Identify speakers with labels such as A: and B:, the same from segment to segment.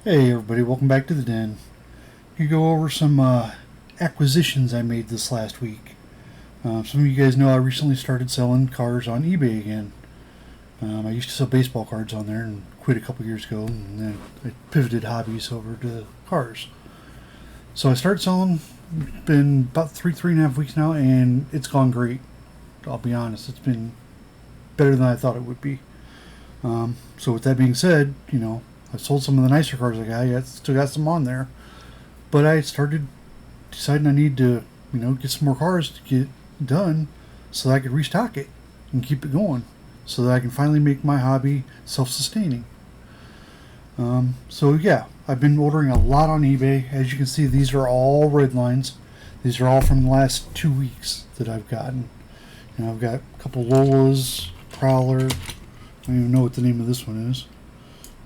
A: Hey everybody, welcome back to the den. We go over some acquisitions I made this last week. Some of you guys know I recently started selling cars on eBay again. I used to sell baseball cards on there and quit a couple years ago, and then I pivoted hobbies over to cars. So I started selling. It's been about three and a half weeks now, and it's gone great. I'll be honest, it's been better than I thought it would be. So with that being said, I sold some of the nicer cars I got. Yeah, still got some on there, but I started deciding I need to, get some more cars to get done, so that I could restock it and keep it going, so that I can finally make my hobby self-sustaining. So yeah, I've been ordering a lot on eBay. As you can see, these are all Redlines. These are all from the last 2 weeks that I've gotten. And I've got a couple Lolas, Prowler. I don't even know what the name of this one is.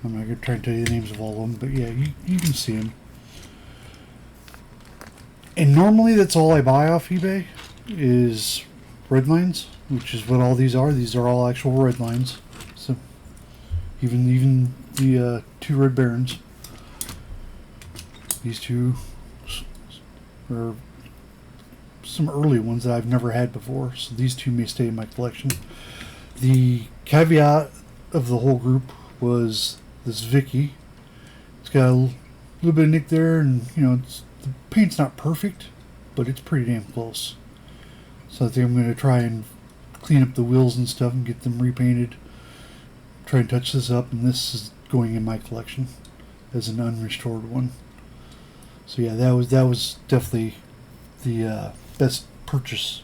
A: I'm not going to try and tell you the names of all of them, but yeah, you can see them. And normally that's all I buy off eBay is Redlines, which is what all these are. These are all actual Redlines. So even the two Red Barons. These two are some early ones that I've never had before, so these two may stay in my collection. The caveat of the whole group was this Vicky. It's got a little bit of nick there, and the paint's not perfect, but it's pretty damn close. So I think I'm going to try and clean up the wheels and stuff and get them repainted. Try and touch this up, and this is going in my collection as an unrestored one. So yeah, that was definitely the best purchase.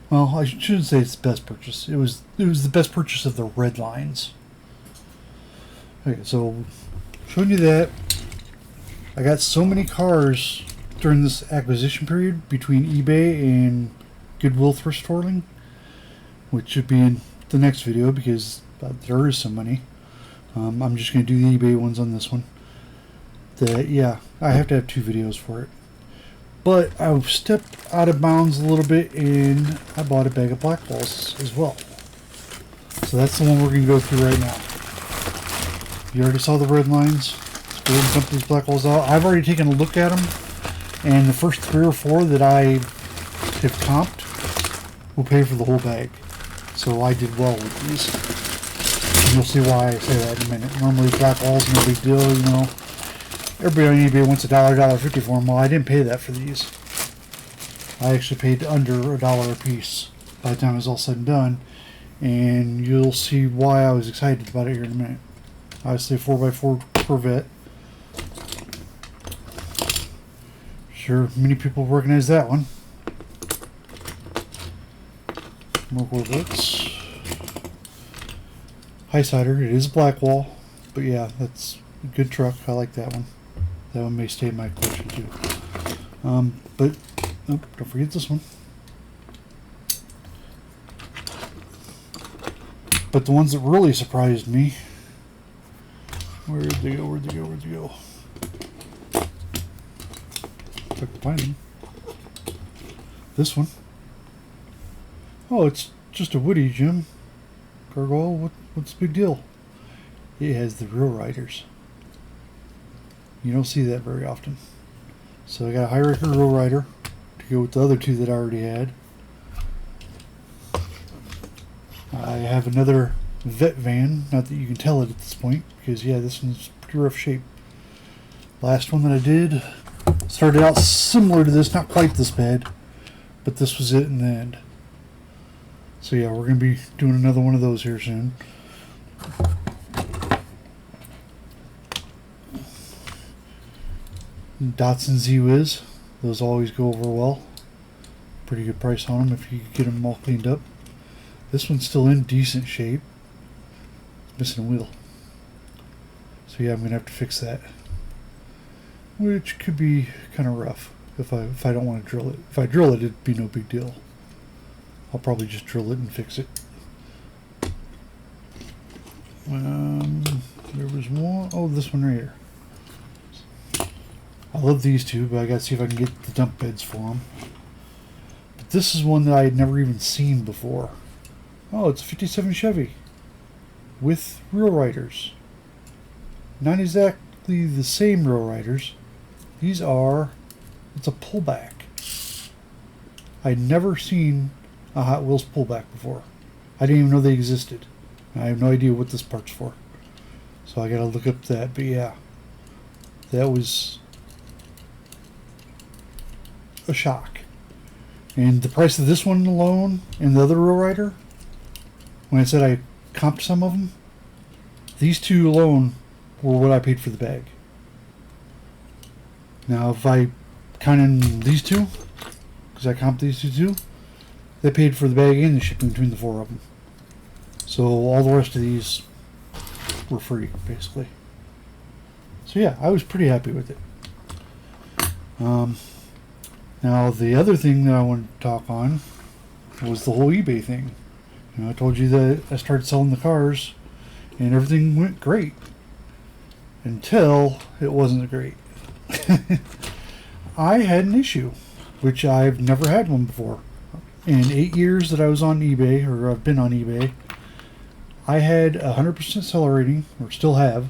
A: Well, I shouldn't say it's the best purchase. It was the best purchase of the Redlines. Okay, so showing you that, I got so many cars during this acquisition period between eBay and Goodwill thrift storing, which should be in the next video because there is some money. I'm just going to do the eBay ones on this one. Yeah, I have to have 2 videos for it. But I've stepped out of bounds a little bit, and I bought a bag of Blackwalls as well. So that's the one we're going to go through right now. You already saw the Redlines. Let's go ahead and dump these Blackwalls out. I've already taken a look at them, and the first 3 or 4 that I have comped will pay for the whole bag. So I did well with these. And you'll see why I say that in a minute. Normally Blackwalls no big deal, Everybody on eBay wants $1.50 for them. Well, I didn't pay that for these. I actually paid under $1 a piece by the time it was all said and done. And you'll see why I was excited about it here in a minute. Obviously, 4x4 Corvette. Sure, many people recognize that one. More Corvettes. Highsider, it is Blackwall. But yeah, that's a good truck. I like that one. That one may stay in my collection too. But don't forget this one. But the ones that really surprised me, where'd they go? Took to find them. This one. Oh, it's just a Woody, Jim. Gargoyle, what's the big deal? It has the real riders. You don't see that very often. So I got a High-Wrecker Real Rider to go with the other 2 that I already had. I have another vet van, not that you can tell it at this point, because yeah, this one's pretty rough shape. Last one that I did started out similar to this, not quite this bad, but this was it in the end. So yeah, we're going to be doing another one of those here soon. Datsun Z-Wiz, those always go over well. Pretty good price on them if you could get them all cleaned up. This one's still in decent shape. It's missing a wheel. So yeah, I'm going to have to fix that. Which could be kind of rough if I don't want to drill it. If I drill it, it'd be no big deal. I'll probably just drill it and fix it. There was one. Oh, this one right here. I love these 2, but I gotta see if I can get the dump beds for them. But this is one that I had never even seen before. Oh, it's a 57 Chevy with real riders. Not exact exactly the same row riders. These are, it's a pullback. I'd never seen a Hot Wheels pullback before. I didn't even know they existed. I have no idea what this part's for. So I gotta look up that, but yeah. That was a shock. And the price of this one alone and the other row rider, when I said I comped some of them, these two alone were what I paid for the bag. Now if I count in these two, because I comped these two, they paid for the bag and the shipping between the four of them. So all the rest of these were free, basically. So yeah, I was pretty happy with it. Now the other thing that I wanted to talk on was the whole eBay thing. You know, I told you that I started selling the cars and everything went great until it wasn't great. I had an issue, which I've never had one before. In 8 years that I was on eBay, or I've been on eBay, I had 100% seller rating, or still have,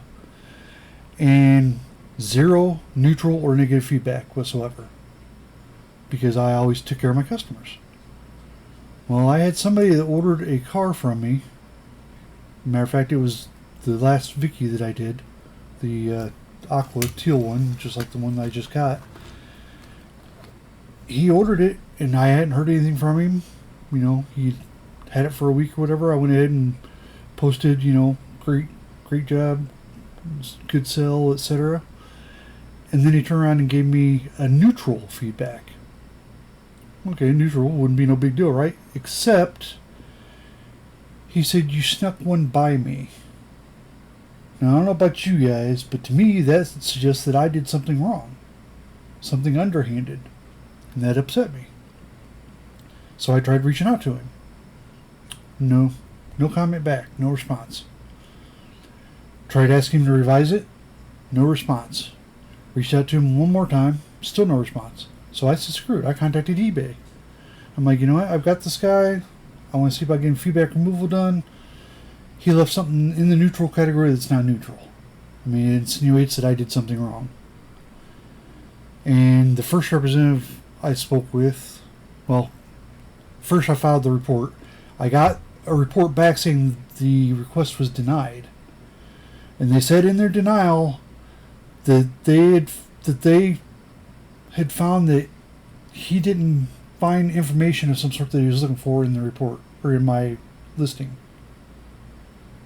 A: and 0 neutral or negative feedback whatsoever, because I always took care of my customers. Well, I had somebody that ordered a car from me. Matter of fact, it was the last Vicky that I did, the aqua teal one, just like the one that I just got. He ordered it, and I hadn't heard anything from him. You know, he had it for a week or whatever. I went ahead and posted, you know, great job, good sell, etc. And then he turned around and gave me a neutral feedback. Okay, neutral wouldn't be no big deal, right? Except he said, you snuck one by me. Now, I don't know about you guys, but to me that suggests that I did something wrong, something underhanded, and that upset me. So I tried reaching out to him. No comment back, no response. Tried asking him to revise it, no response. Reached out to him one more time, still no response. So I said, screw it, I contacted eBay. I'm like, you know what, I've got this guy, I want to see if I can get feedback removal done. He left something in the neutral category that's not neutral. I mean, it insinuates that I did something wrong. And the first representative I spoke with, well, first I filed the report. I got a report back saying the request was denied. And they said in their denial that they had found that he didn't find information of some sort that he was looking for in the report or in my listing.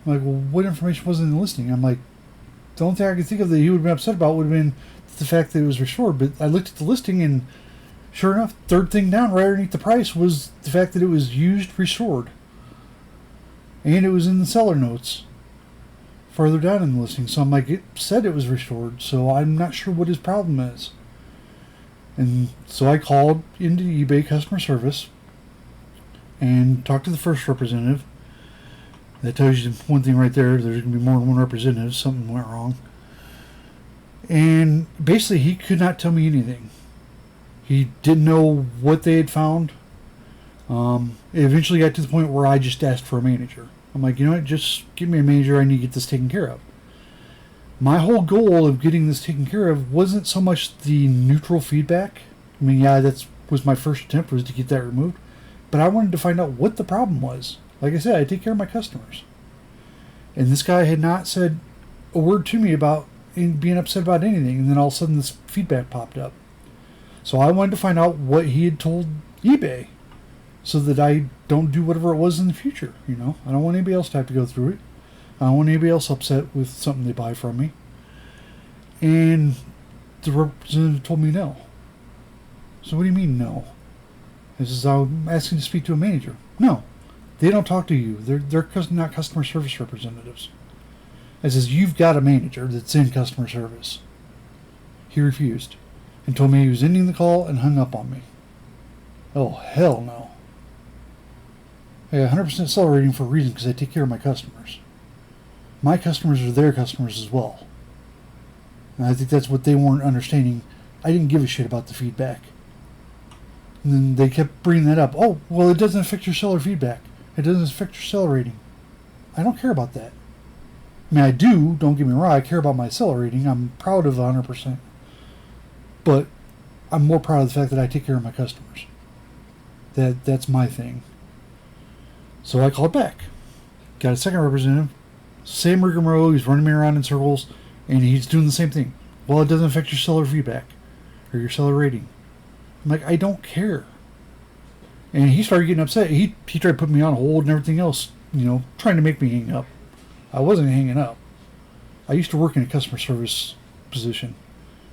A: I'm like, well, what information was in the listing? I'm like, the only thing I could think of that he would have been upset about would have been the fact that it was restored. But I looked at the listing, and sure enough, third thing down right underneath the price was the fact that it was used restored. And it was in the seller notes further down in the listing. So I'm like, it said it was restored, so I'm not sure what his problem is. And so I called into eBay customer service and talked to the first representative. That tells you one thing right there. There's going to be more than one representative. Something went wrong. And basically, he could not tell me anything. He didn't know what they had found. It eventually got to the point where I just asked for a manager. I'm like, you know what? Just give me a manager. I need to get this taken care of. My whole goal of getting this taken care of wasn't so much the neutral feedback. I mean, yeah, that was my first attempt, was to get that removed. But I wanted to find out what the problem was. Like I said, I take care of my customers. And this guy had not said a word to me about being upset about anything. And then all of a sudden this feedback popped up. So I wanted to find out what he had told eBay, so that I don't do whatever it was in the future. You know, I don't want anybody else to have to go through it. I don't want anybody else upset with something they buy from me. And the representative told me no. So what do you mean no? He says, I'm asking to speak to a manager. No, they don't talk to you. They're not customer service representatives. I says, you've got a manager that's in customer service. He refused and told me he was ending the call and hung up on me. Oh, hell no. I got 100% seller rating for a reason, because I take care of my customers. My customers are their customers as well. And I think that's what they weren't understanding. I didn't give a shit about the feedback. And then they kept bringing that up. Oh, well, it doesn't affect your seller feedback. It doesn't affect your seller rating. I don't care about that. I mean, I do, don't get me wrong, I care about my seller rating. I'm proud of 100%. But I'm more proud of the fact that I take care of my customers. That's my thing. So I called back. Got a second representative. Same rigmarole. He's running me around in circles. And he's doing the same thing. Well, it doesn't affect your seller feedback. Or your seller rating. I'm like, I don't care. And he started getting upset. He tried to put me on hold and everything else. Trying to make me hang up. I wasn't hanging up. I used to work in a customer service position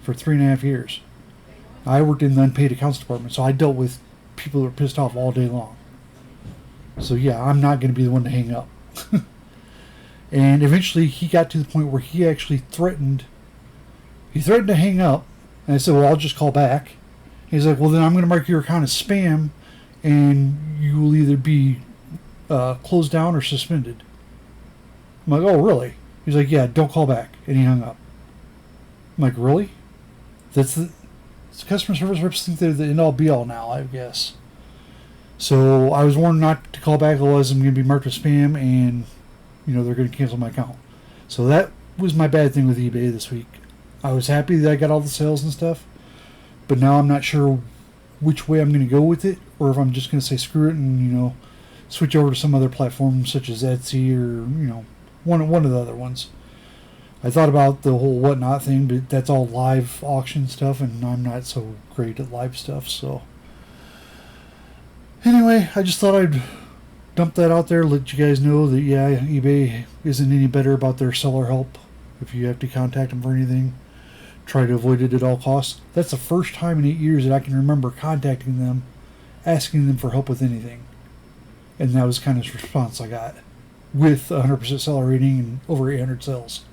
A: for 3.5 years. I worked in the unpaid accounts department, so I dealt with people that were pissed off all day long. So yeah, I'm not going to be the one to hang up. And eventually he got to the point where he actually threatened to hang up. And I said, well, I'll just call back. He's like, well, then I'm going to mark your account as spam, and you will either be closed down or suspended. I'm like, oh, really? He's like, yeah, don't call back. And he hung up. I'm like, really? It's customer service reps think they're the end-all be-all now, I guess. So I was warned not to call back, otherwise I'm going to be marked as spam, and they're going to cancel my account. So that was my bad thing with eBay this week. I was happy that I got all the sales and stuff, but now I'm not sure which way I'm going to go with it, or if I'm just going to say screw it and switch over to some other platform such as Etsy or one of the other ones. I thought about the whole whatnot thing, but that's all live auction stuff, and I'm not so great at live stuff. So anyway, I just thought I'd dump that out there, let you guys know that yeah, eBay isn't any better about their seller help. If you have to contact them for anything, try to avoid it at all costs. That's the first time in 8 years that I can remember contacting them, asking them for help with anything. And that was kind of the response I got, with 100% seller rating and over 800 sales.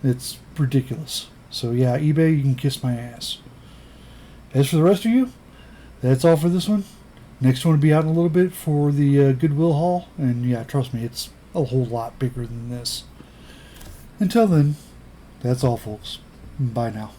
A: It's ridiculous. So yeah, eBay, you can kiss my ass. As for the rest of you, that's all for this one. Next one will be out in a little bit for the Goodwill haul. And yeah, trust me, it's a whole lot bigger than this. Until then, that's all, folks. Bye now.